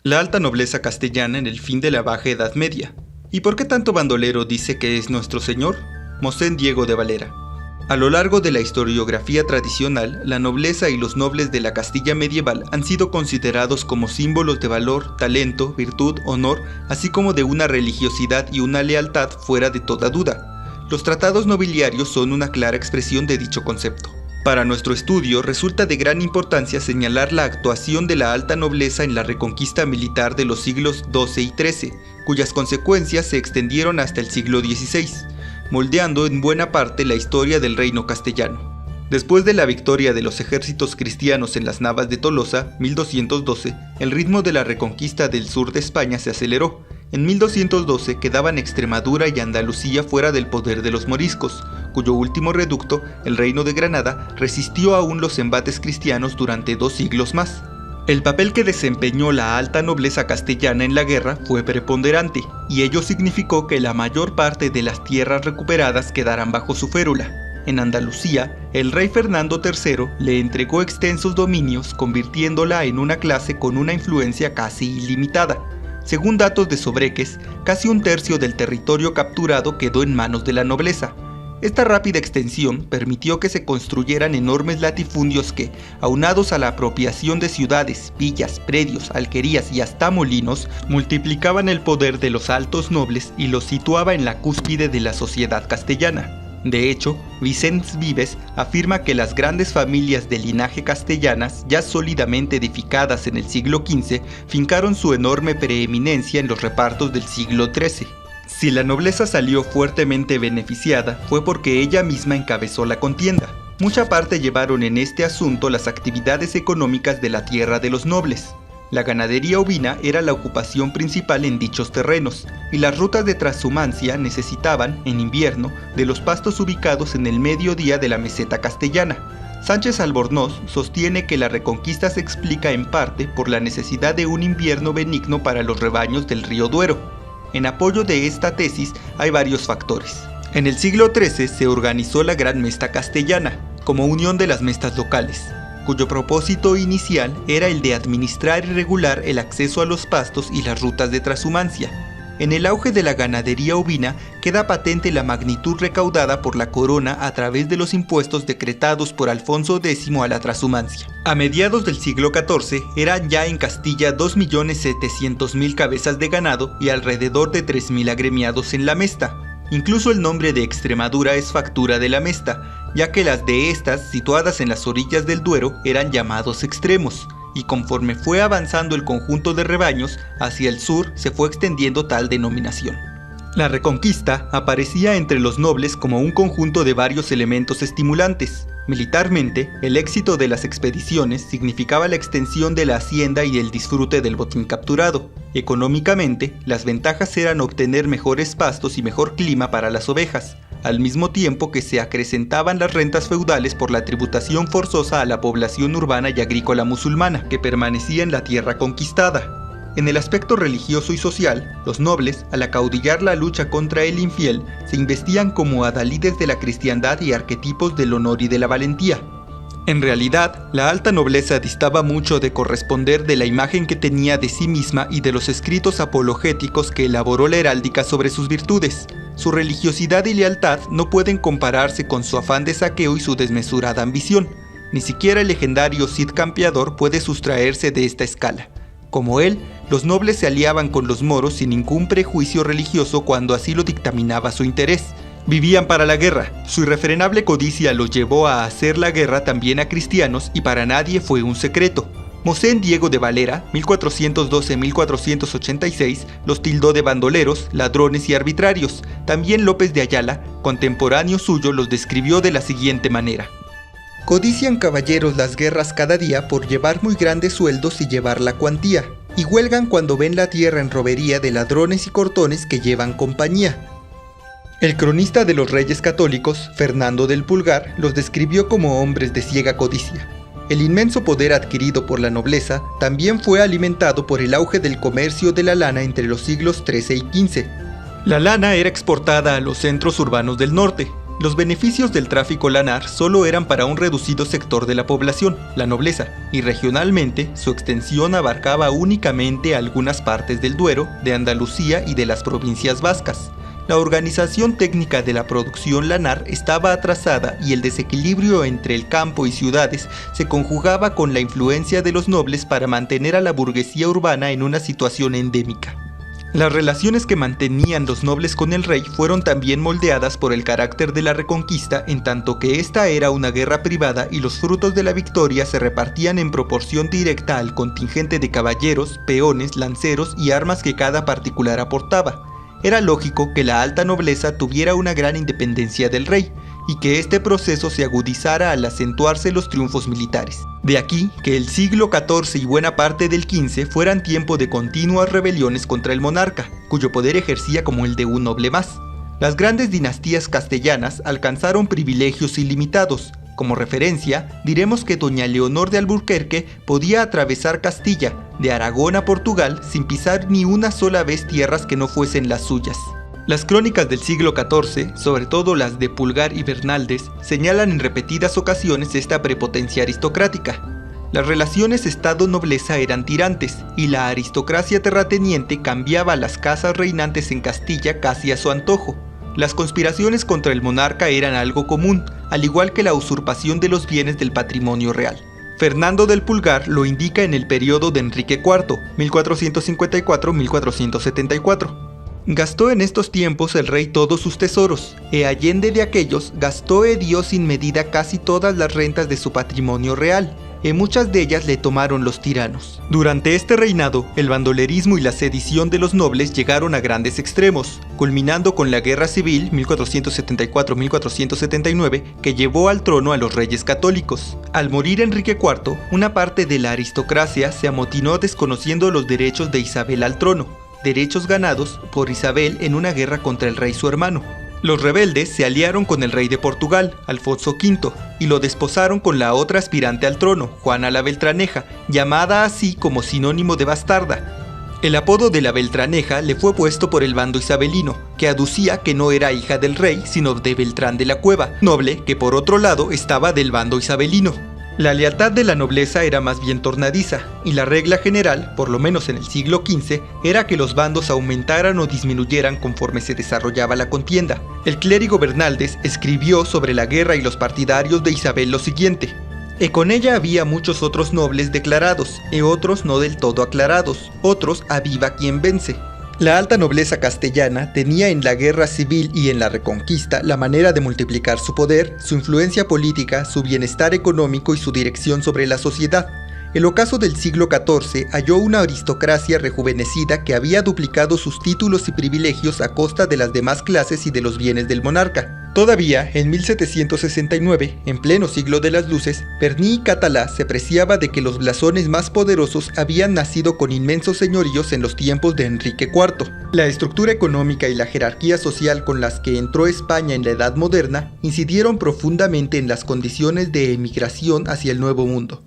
La alta nobleza castellana en el fin de la Baja Edad Media. ¿Y por qué tanto bandolero dice que es nuestro señor? Mosén Diego de Valera. A lo largo de la historiografía tradicional, la nobleza y los nobles de la Castilla medieval han sido considerados como símbolos de valor, talento, virtud, honor, así como de una religiosidad y una lealtad fuera de toda duda. Los tratados nobiliarios son una clara expresión de dicho concepto. Para nuestro estudio resulta de gran importancia señalar la actuación de la alta nobleza en la reconquista militar de los siglos XII y XIII, cuyas consecuencias se extendieron hasta el siglo XVI, moldeando en buena parte la historia del reino castellano. Después de la victoria de los ejércitos cristianos en las Navas de Tolosa, 1212, el ritmo de la reconquista del sur de España se aceleró. En 1212 quedaban Extremadura y Andalucía fuera del poder de los moriscos, cuyo último reducto, el Reino de Granada, resistió aún los embates cristianos durante 2 siglos más. El papel que desempeñó la alta nobleza castellana en la guerra fue preponderante, y ello significó que la mayor parte de las tierras recuperadas quedaran bajo su férula. En Andalucía, el rey Fernando III le entregó extensos dominios, convirtiéndola en una clase con una influencia casi ilimitada. Según datos de Sobreques, casi 1/3 del territorio capturado quedó en manos de la nobleza. Esta rápida extensión permitió que se construyeran enormes latifundios que, aunados a la apropiación de ciudades, villas, predios, alquerías y hasta molinos, multiplicaban el poder de los altos nobles y los situaba en la cúspide de la sociedad castellana. De hecho, Vicens Vives afirma que las grandes familias de linaje castellanas, ya sólidamente edificadas en el siglo XV, fincaron su enorme preeminencia en los repartos del siglo XIII. Si la nobleza salió fuertemente beneficiada, fue porque ella misma encabezó la contienda. Mucha parte llevaron en este asunto las actividades económicas de la tierra de los nobles. La ganadería ovina era la ocupación principal en dichos terrenos, y las rutas de trashumancia necesitaban, en invierno, de los pastos ubicados en el mediodía de la meseta castellana. Sánchez Albornoz sostiene que la reconquista se explica en parte por la necesidad de un invierno benigno para los rebaños del río Duero. En apoyo de esta tesis hay varios factores. En el siglo XIII se organizó la Gran Mesta Castellana, como unión de las mestas locales, cuyo propósito inicial era el de administrar y regular el acceso a los pastos y las rutas de trashumancia. En el auge de la ganadería ovina queda patente la magnitud recaudada por la corona a través de los impuestos decretados por Alfonso X a la trashumancia. A mediados del siglo XIV eran ya en Castilla 2.700.000 cabezas de ganado y alrededor de 3.000 agremiados en la mesta. Incluso el nombre de Extremadura es factura de la mesta, ya que las de estas, situadas en las orillas del Duero, eran llamados extremos, y conforme fue avanzando el conjunto de rebaños, hacia el sur se fue extendiendo tal denominación. La reconquista aparecía entre los nobles como un conjunto de varios elementos estimulantes. Militarmente, el éxito de las expediciones significaba la extensión de la hacienda y el disfrute del botín capturado. Económicamente, las ventajas eran obtener mejores pastos y mejor clima para las ovejas, al mismo tiempo que se acrecentaban las rentas feudales por la tributación forzosa a la población urbana y agrícola musulmana que permanecía en la tierra conquistada. En el aspecto religioso y social, los nobles, al acaudillar la lucha contra el infiel, se investían como adalides de la cristiandad y arquetipos del honor y de la valentía. En realidad, la alta nobleza distaba mucho de corresponder de la imagen que tenía de sí misma y de los escritos apologéticos que elaboró la heráldica sobre sus virtudes. Su religiosidad y lealtad no pueden compararse con su afán de saqueo y su desmesurada ambición. Ni siquiera el legendario Cid Campeador puede sustraerse de esta escala. Como él, los nobles se aliaban con los moros sin ningún prejuicio religioso cuando así lo dictaminaba su interés. Vivían para la guerra. Su irrefrenable codicia los llevó a hacer la guerra también a cristianos y para nadie fue un secreto. Mosén Diego de Valera, 1412-1486, los tildó de bandoleros, ladrones y arbitrarios. También López de Ayala, contemporáneo suyo, los describió de la siguiente manera: codician caballeros las guerras cada día por llevar muy grandes sueldos y llevar la cuantía, y huelgan cuando ven la tierra en robería de ladrones y cortones que llevan compañía. El cronista de los reyes católicos, Fernando del Pulgar, los describió como hombres de ciega codicia. El inmenso poder adquirido por la nobleza también fue alimentado por el auge del comercio de la lana entre los siglos XIII y XV. La lana era exportada a los centros urbanos del norte. Los beneficios del tráfico lanar solo eran para un reducido sector de la población, la nobleza, y regionalmente su extensión abarcaba únicamente algunas partes del Duero, de Andalucía y de las provincias vascas. La organización técnica de la producción lanar estaba atrasada y el desequilibrio entre el campo y ciudades se conjugaba con la influencia de los nobles para mantener a la burguesía urbana en una situación endémica. Las relaciones que mantenían los nobles con el rey fueron también moldeadas por el carácter de la Reconquista, en tanto que esta era una guerra privada y los frutos de la victoria se repartían en proporción directa al contingente de caballeros, peones, lanceros y armas que cada particular aportaba. Era lógico que la alta nobleza tuviera una gran independencia del rey, y que este proceso se agudizara al acentuarse los triunfos militares. De aquí que el siglo XIV y buena parte del XV fueran tiempo de continuas rebeliones contra el monarca, cuyo poder ejercía como el de un noble más. Las grandes dinastías castellanas alcanzaron privilegios ilimitados. Como referencia, diremos que doña Leonor de Alburquerque podía atravesar Castilla, de Aragón a Portugal, sin pisar ni una sola vez tierras que no fuesen las suyas. Las crónicas del siglo XIV, sobre todo las de Pulgar y Bernaldez, señalan en repetidas ocasiones esta prepotencia aristocrática. Las relaciones Estado-nobleza eran tirantes, y la aristocracia terrateniente cambiaba a las casas reinantes en Castilla casi a su antojo. Las conspiraciones contra el monarca eran algo común, al igual que la usurpación de los bienes del patrimonio real. Fernando del Pulgar lo indica en el periodo de Enrique IV, 1454-1474. Gastó en estos tiempos el rey todos sus tesoros, e allende de aquellos gastó dio sin medida casi todas las rentas de su patrimonio real, y muchas de ellas le tomaron los tiranos. Durante este reinado, el bandolerismo y la sedición de los nobles llegaron a grandes extremos, culminando con la Guerra Civil 1474-1479, que llevó al trono a los reyes católicos. Al morir Enrique IV, una parte de la aristocracia se amotinó desconociendo los derechos de Isabel al trono, derechos ganados por Isabel en una guerra contra el rey su hermano. Los rebeldes se aliaron con el rey de Portugal, Alfonso V, y lo desposaron con la otra aspirante al trono, Juana la Beltraneja, llamada así como sinónimo de bastarda. El apodo de la Beltraneja le fue puesto por el bando isabelino, que aducía que no era hija del rey, sino de Beltrán de la Cueva, noble que por otro lado estaba del bando isabelino. La lealtad de la nobleza era más bien tornadiza, y la regla general, por lo menos en el siglo XV, era que los bandos aumentaran o disminuyeran conforme se desarrollaba la contienda. El clérigo Bernaldez escribió sobre la guerra y los partidarios de Isabel lo siguiente: con ella había muchos otros nobles declarados, otros no del todo aclarados, otros a viva quien vence. La alta nobleza castellana tenía en la guerra civil y en la reconquista la manera de multiplicar su poder, su influencia política, su bienestar económico y su dirección sobre la sociedad. El ocaso del siglo XIV halló una aristocracia rejuvenecida que había duplicado sus títulos y privilegios a costa de las demás clases y de los bienes del monarca. Todavía, en 1769, en pleno siglo de las luces, Bernis y Catalá se preciaba de que los blasones más poderosos habían nacido con inmensos señoríos en los tiempos de Enrique IV. La estructura económica y la jerarquía social con las que entró España en la Edad Moderna incidieron profundamente en las condiciones de emigración hacia el Nuevo Mundo.